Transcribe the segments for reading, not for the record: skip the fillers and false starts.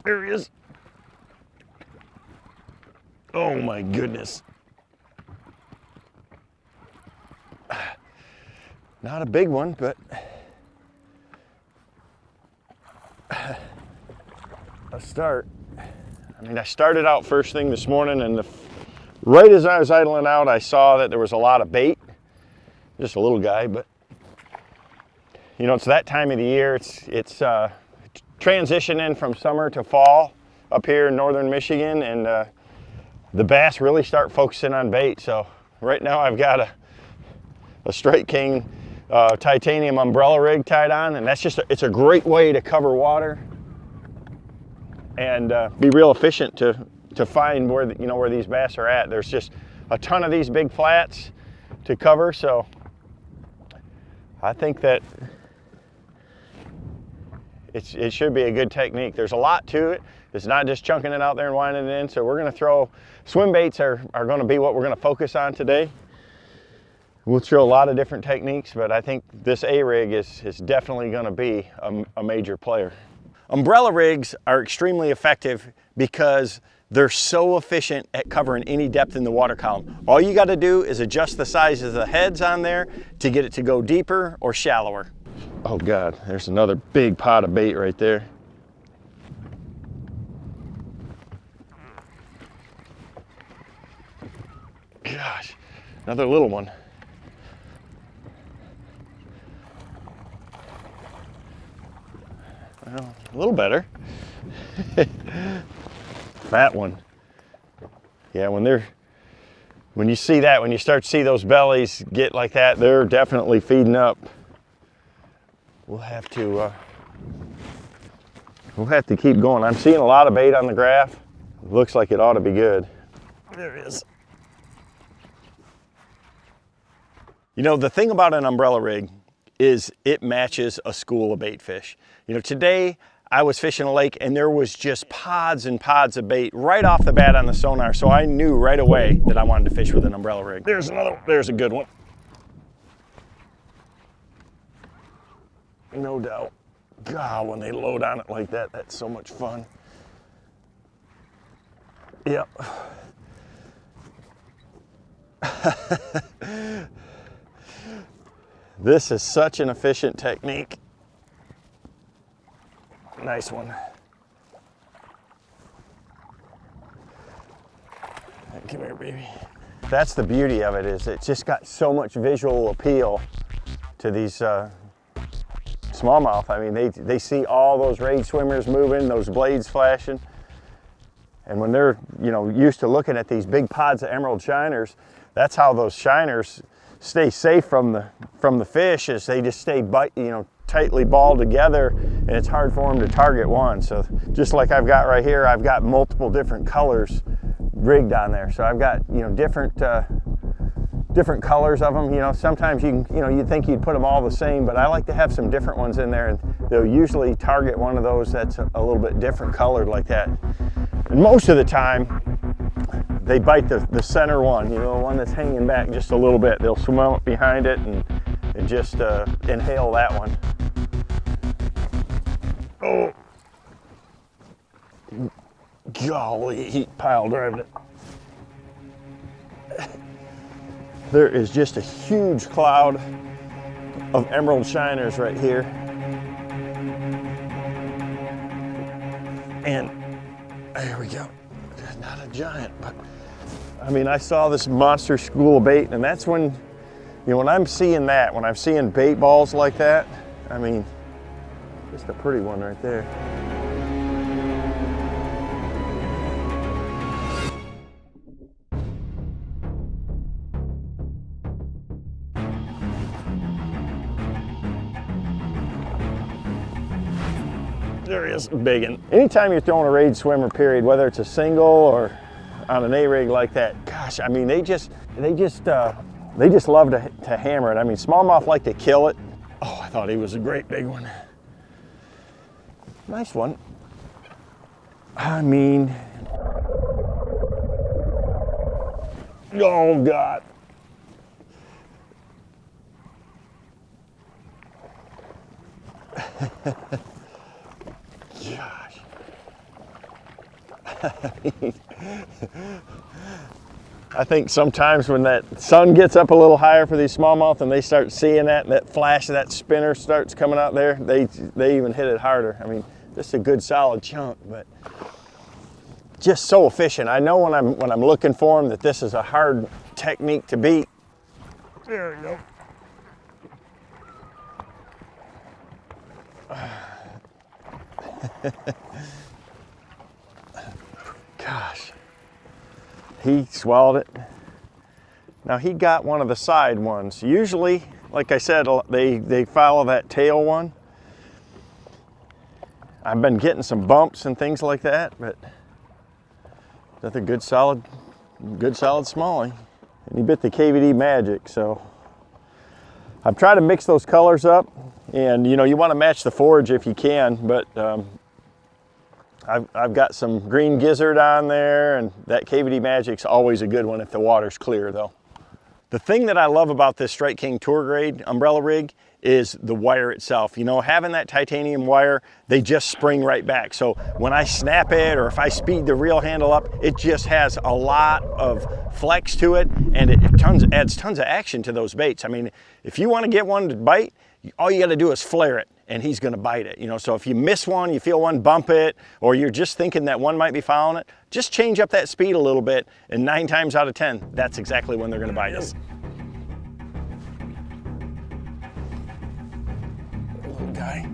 There he is. Oh my goodness. Not a big one, but a start. I mean, I started out first thing this morning, and right as I was idling out, I saw that there was a lot of bait. Just a little guy, but you know, it's that time of the year. It's transitioning from summer to fall up here in northern Michigan, and the bass really start focusing on bait. So right now I've got a Straight King titanium umbrella rig tied on, and it's a great way to cover water and be real efficient to find where these bass are at. There's just a ton of these big flats to cover, so I think that it should be a good technique. There's a lot to it. It's not just chunking it out there and winding it in. So we're going to throw swim baits are going to be what we're going to focus on today. We'll throw a lot of different techniques, but I think this A-rig is definitely going to be a major player. Umbrella rigs are extremely effective because they're so efficient at covering any depth in the water column. All you got to do is adjust the size of the heads on there to get it to go deeper or shallower. Oh God, there's another big pot of bait right there. Gosh, another little one. Well, a little better. Fat one. Yeah, when you see that, when you start to see those bellies get like that, they're definitely feeding up. We'll have to keep going. I'm seeing a lot of bait on the graph. Looks like it ought to be good. There it is. You know, the thing about an umbrella rig is it matches a school of bait fish. You know, today I was fishing a lake and there was just pods and pods of bait right off the bat on the sonar, so I knew right away that I wanted to fish with an umbrella rig. There's another one. There's a good one. No doubt. God, when they load on it like that, that's so much fun. Yep. This is such an efficient technique. Nice one. Come here, baby. That's the beauty of it, is it's just got so much visual appeal to these smallmouth. I mean, they see all those rage swimmers moving, those blades flashing. And when they're, you know, used to looking at these big pods of emerald shiners, that's how those shiners stay safe from the fish, is they just stay tightly balled together, and it's hard for them to target one. So just like I've got right here, I've got multiple different colors rigged on there. So I've got, you know, different colors of them. You know, sometimes you'd think you'd put them all the same, but I like to have some different ones in there, and they'll usually target one of those that's a little bit different colored like that. And most of the time, they bite the center one, you know, the one that's hanging back just a little bit. They'll swim up behind it and just inhale that one. Oh, golly, he pile driving it. There is just a huge cloud of emerald shiners right here. And there we go. Not a giant, but I mean, I saw this monster school of bait, and that's when, you know, when I'm seeing that, when I'm seeing bait balls like that, I mean, just a pretty one right there. There he is, big one. Anytime you're throwing a rage swimmer, period, whether it's a single or on an A-rig like that, gosh, I mean, they just love to hammer it. I mean, smallmouth like to kill it. Oh, I thought he was a great big one. Nice one. I mean, oh God. Gosh. I think sometimes when that sun gets up a little higher for these smallmouth and they start seeing that, and that flash of that spinner starts coming out there, they even hit it harder. I mean, just a good solid chunk, but just so efficient. I know when I'm looking for them that this is a hard technique to beat. There we go. Gosh. He swallowed it. Now he got one of the side ones. Usually, like I said, they follow that tail one. I've been getting some bumps and things like that, but that's a good solid smallie. And he bit the KVD Magic, so I've tried to mix those colors up, and you know, you want to match the forage if you can, but I've got some green gizzard on there, and that KVD Magic's always a good one if the water's clear though. The thing that I love about this Strike King Tour Grade umbrella rig is the wire itself. You know, having that titanium wire, they just spring right back. So when I snap it, or if I speed the reel handle up, it just has a lot of flex to it, and it adds tons of action to those baits. I mean, if you want to get one to bite, all you got to do is flare it, and he's going to bite it. You know, so if you miss one, you feel one bump it, or you're just thinking that one might be following it, just change up that speed a little bit, and 9 times out of 10, that's exactly when they're going to bite us. Little guy.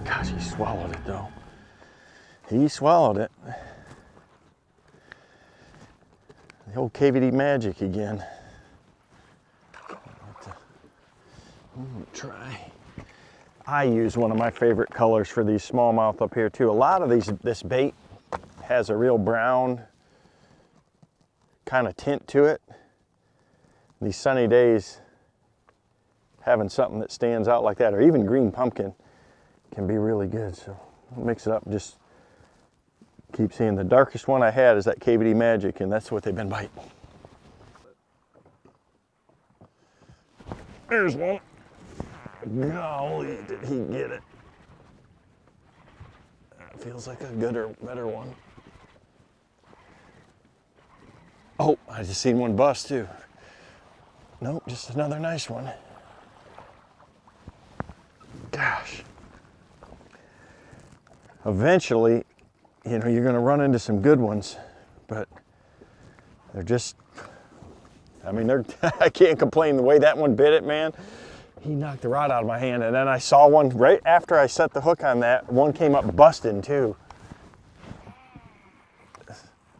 Gosh, he swallowed it though. He swallowed it. The old KVD Magic again. Try. I use one of my favorite colors for these smallmouth up here too. A lot of this bait has a real brown kind of tint to it. These sunny days, having something that stands out like that, or even green pumpkin, can be really good. So I'll mix it up. Just keep seeing the darkest one I had is that KVD Magic, and that's what they've been biting. There's one. Golly, did he get it? That feels like a better one. Oh, I just seen one bust too. Nope, just another nice one. Gosh. Eventually, you know, you're going to run into some good ones, but they're just, I mean, I can't complain. The way that one bit it, man, he knocked the rod out of my hand. And then I saw one right after I set the hook on that, one came up busting too.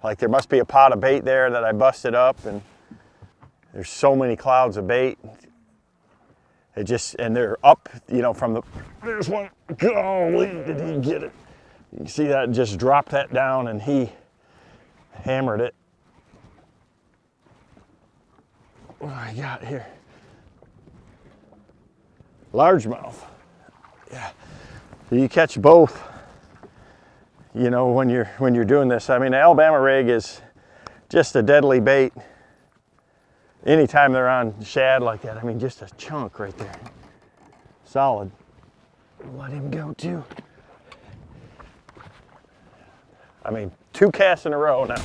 Like there must be a pot of bait there that I busted up, and there's so many clouds of bait. It just, and they're up, you know, from the, there's one, golly, did he get it? You can see that, just dropped that down, and he hammered it. What do I got here? Largemouth. Yeah, you catch both, you know, when you're doing this. I mean, the Alabama rig is just a deadly bait. Anytime they're on shad like that, I mean, just a chunk right there. Solid. Let him go too. I mean, 2 casts in a row now.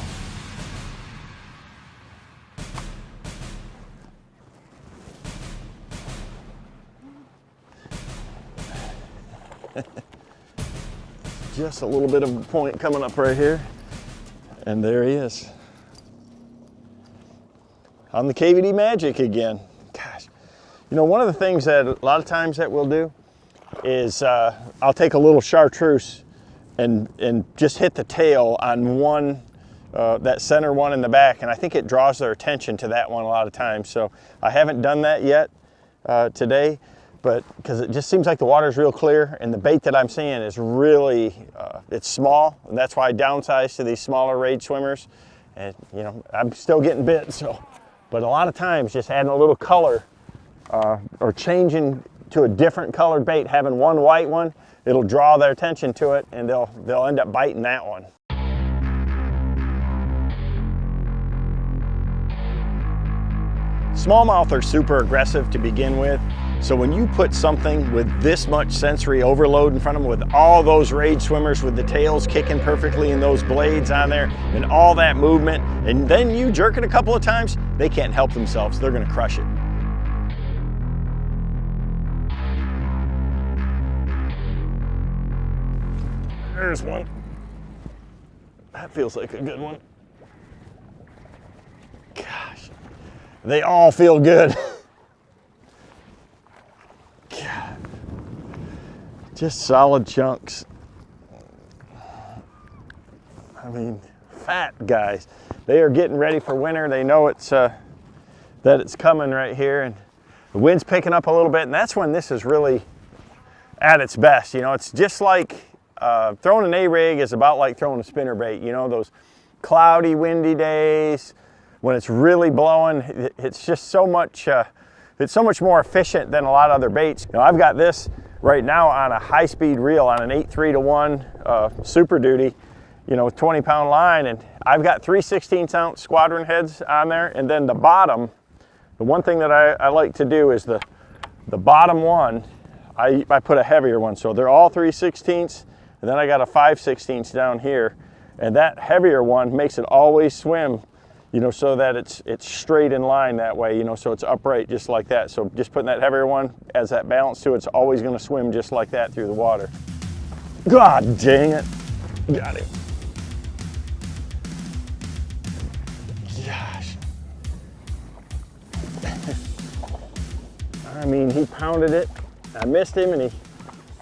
Just a little bit of a point coming up right here. And there he is. On the KVD Magic again. Gosh. You know, one of the things that a lot of times that we'll do is I'll take a little chartreuse and just hit the tail on one, that center one in the back, and I think it draws their attention to that one a lot of times. So I haven't done that yet today, but because it just seems like the water's real clear, and the bait that I'm seeing is really, it's small, and that's why I downsize to these smaller raid swimmers. And you know, I'm still getting bit, so, but a lot of times just adding a little color or changing to a different colored bait, having one white one, it'll draw their attention to it, and they'll end up biting that one. Smallmouth are super aggressive to begin with, So when you put something with this much sensory overload in front of them, with all those rage swimmers with the tails kicking perfectly and those blades on there and all that movement, and then you jerk it a couple of times, they can't help themselves. They're gonna crush it. There's one. That feels like a good one. Gosh, they all feel good. God. Just solid chunks. I mean, fat guys. They are getting ready for winter. They know it's that it's coming right here, and the wind's picking up a little bit, and that's when this is really at its best. You know, it's just like throwing an A-rig is about like throwing a spinnerbait. You know, those cloudy, windy days when it's really blowing. It's just so much. It's so much more efficient than a lot of other baits. You know, I've got this right now on a high-speed reel on an 8-3-to-1 Super Duty. You know, with 20-pound line, and I've got 3 16-ounce squadron heads on there, and then the bottom. The one thing that I like to do is the bottom one. I put a heavier one, so they're all 3/16, and then I got a 5/16 down here, and that heavier one makes it always swim, you know, so that it's straight in line that way, you know, so it's upright just like that. So just putting that heavier one as that balance to it, it's always going to swim just like that through the water. God dang it. Got it. Gosh. I mean, he pounded it. I missed him, and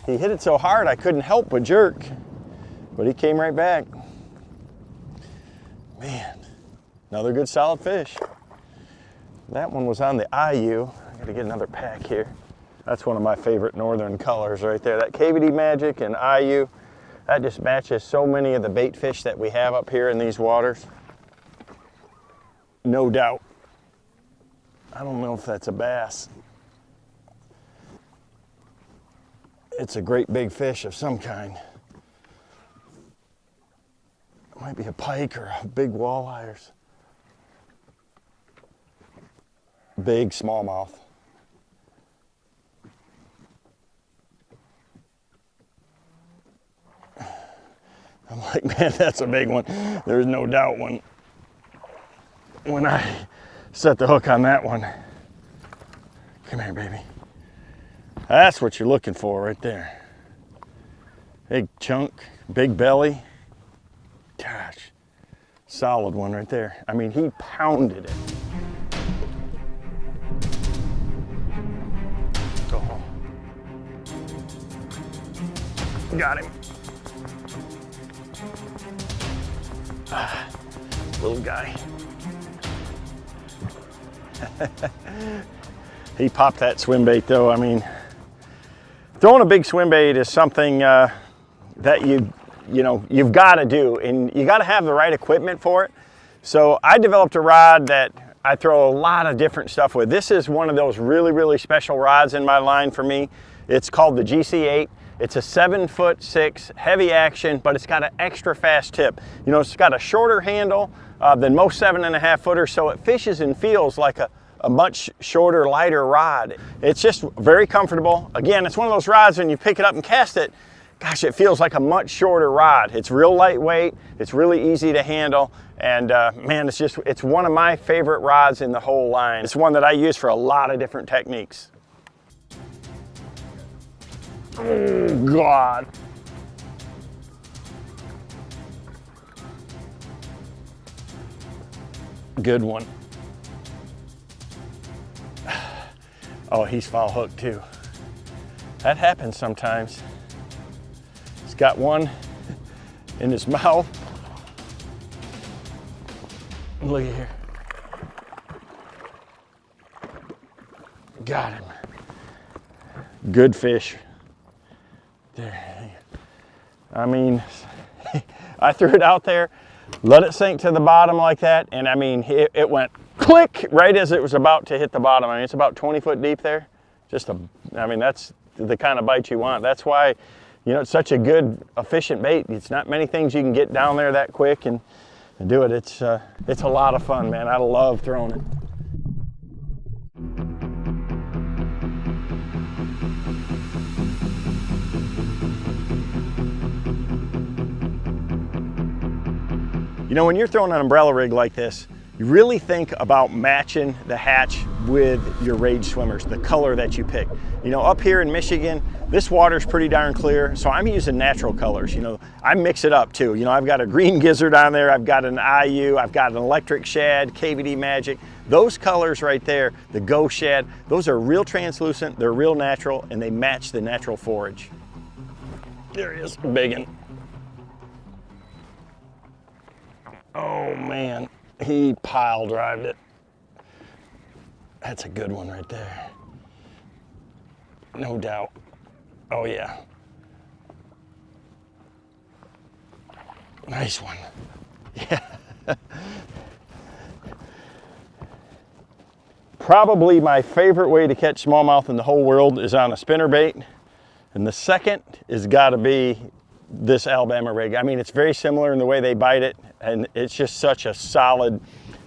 he hit it so hard I couldn't help but jerk, but he came right back. Man, another good solid fish. That one was on the IU. I gotta get another pack here. That's one of my favorite northern colors right there. That KVD Magic and IU, that just matches so many of the bait fish that we have up here in these waters. No doubt. I don't know if that's a bass. It's a great big fish of some kind. It might be a pike or a big walleye. Big smallmouth. I'm like, man, that's a big one. There's no doubt when I set the hook on that one. Come here, baby. That's what you're looking for right there. Big chunk, big belly. Gosh, solid one right there. I mean, he pounded it. Go home. Got him. Little guy. He popped that swim bait though. I mean, throwing a big swim bait is something that you've got to do, and you got to have the right equipment for it. So I developed a rod that I throw a lot of different stuff with. This is one of those really, really special rods in my line for me. It's called the GC8. It's a 7'6" heavy action, but it's got an extra fast tip. You know, it's got a shorter handle than most 7.5 footers, so it fishes and feels like a much shorter, lighter rod. It's just very comfortable. Again, it's one of those rods when you pick it up and cast it, gosh, it feels like a much shorter rod. It's real lightweight, it's really easy to handle, and man, it's one of my favorite rods in the whole line. It's one that I use for a lot of different techniques. Oh, God. Good one. Oh, he's foul hooked too. That happens sometimes. He's got one in his mouth. Look at here. Got him. Good fish. There. I mean, I threw it out there, let it sink to the bottom like that, and I mean, it went click right as it was about to hit the bottom. I mean, it's about 20 foot deep there. I mean, that's the kind of bite you want. That's why, you know, it's such a good, efficient bait. It's not many things you can get down there that quick and do it. It's a lot of fun, man. I love throwing it. know, when you're throwing an umbrella rig like this, you really think about matching the hatch with your rage swimmers, the color that you pick. You know, up here in Michigan, this water's pretty darn clear, so I'm using natural colors. You know, I mix it up too. You know, I've got a green gizzard on there, I've got an IU, I've got an electric shad, KVD Magic. Those colors right there, the Go Shad, those are real translucent, they're real natural, and they match the natural forage. There he is, big one. Oh man. He pile drived it. That's a good one right there. No doubt. Oh yeah. Nice one. Yeah. Probably my favorite way to catch smallmouth in the whole world is on a spinnerbait. And the second is gotta be this Alabama rig. I mean, it's very similar in the way they bite it, and it's just such a solid,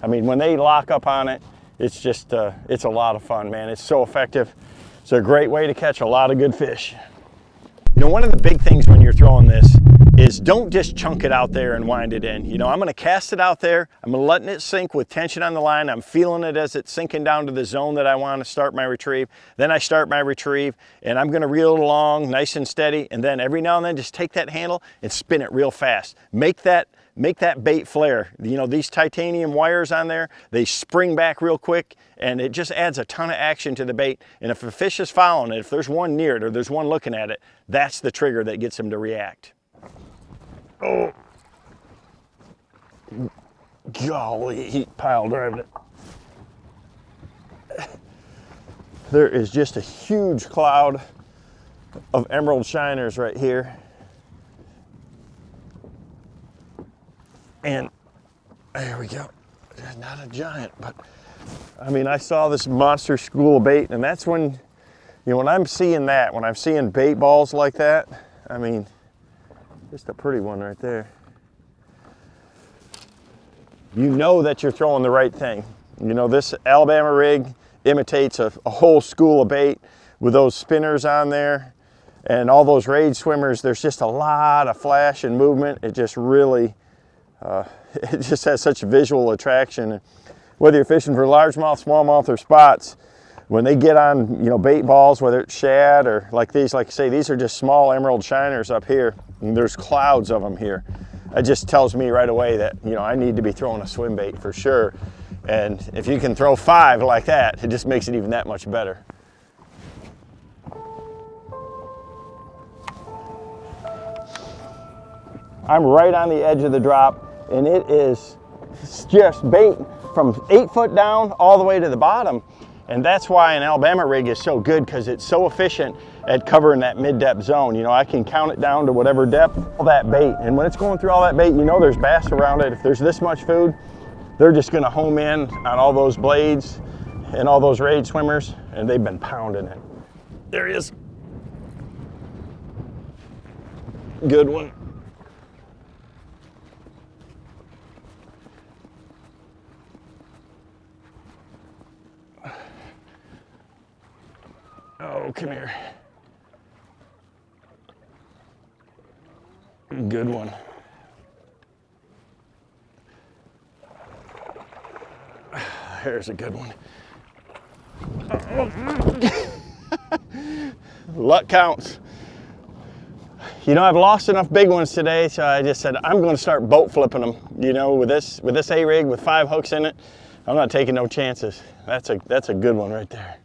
I mean, when they lock up on it, it's just, it's a lot of fun, man. It's so effective. It's a great way to catch a lot of good fish. You know, one of the big things when you're throwing this is don't just chunk it out there and wind it in. You know, I'm gonna cast it out there, I'm letting it sink with tension on the line, I'm feeling it as it's sinking down to the zone that I wanna start my retrieve. Then I start my retrieve, and I'm gonna reel it along nice and steady, and then every now and then just take that handle and spin it real fast. Make that bait flare. You know, these titanium wires on there, they spring back real quick, and it just adds a ton of action to the bait. And if a fish is following it, if there's one near it or there's one looking at it, that's the trigger that gets them to react. Oh, golly, he pile driving it. There is just a huge cloud of emerald shiners right here. And there we go. Not a giant, but I mean, I saw this monster school of bait, and that's when, you know, when I'm seeing that, when I'm seeing bait balls like that, I mean, just a pretty one right there. You know that you're throwing the right thing. You know, this Alabama rig imitates a whole school of bait with those spinners on there and all those rage swimmers. There's just a lot of flash and movement. It just really, it just has such visual attraction. Whether you're fishing for largemouth, smallmouth, or spots, when they get on, you know, bait balls, whether it's shad or like these, like I say, these are just small emerald shiners up here, and there's clouds of them here. It just tells me right away that, you know, I need to be throwing a swim bait for sure. And if you can throw 5 like that, it just makes it even that much better. I'm right on the edge of the drop, and it is just bait from 8 foot down all the way to the bottom. And that's why an Alabama rig is so good, because it's so efficient at covering that mid-depth zone. You know, I can count it down to whatever depth, all that bait. And when it's going through all that bait, you know there's bass around it. If there's this much food, they're just gonna home in on all those blades and all those rage swimmers, and they've been pounding it. There he is. Good one. Oh, come here. Good one. There's a good one. Luck counts. You know, I've lost enough big ones today, so I just said I'm going to start boat flipping them. You know, with this A-rig with 5 hooks in it, I'm not taking no chances. That's a good one right there.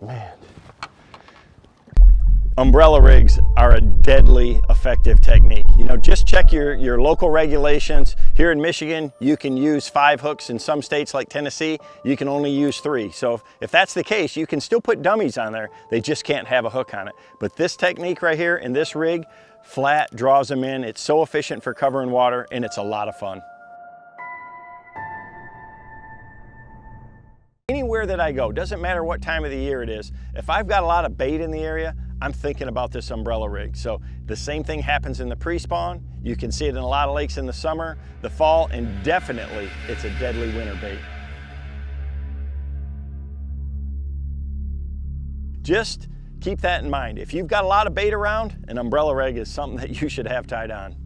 Man. Umbrella rigs are a deadly effective technique. You know, just check your local regulations. Here in Michigan, you can use 5 hooks. In some states like Tennessee, you can only use 3. So if that's the case, you can still put dummies on there. They just can't have a hook on it. But this technique right here in this rig, flat draws them in. It's so efficient for covering water, and it's a lot of fun. Anywhere that I go, doesn't matter what time of the year it is, if I've got a lot of bait in the area, I'm thinking about this umbrella rig. So the same thing happens in the pre-spawn. You can see it in a lot of lakes in the summer, the fall, and definitely it's a deadly winter bait. Just keep that in mind. If you've got a lot of bait around, an umbrella rig is something that you should have tied on.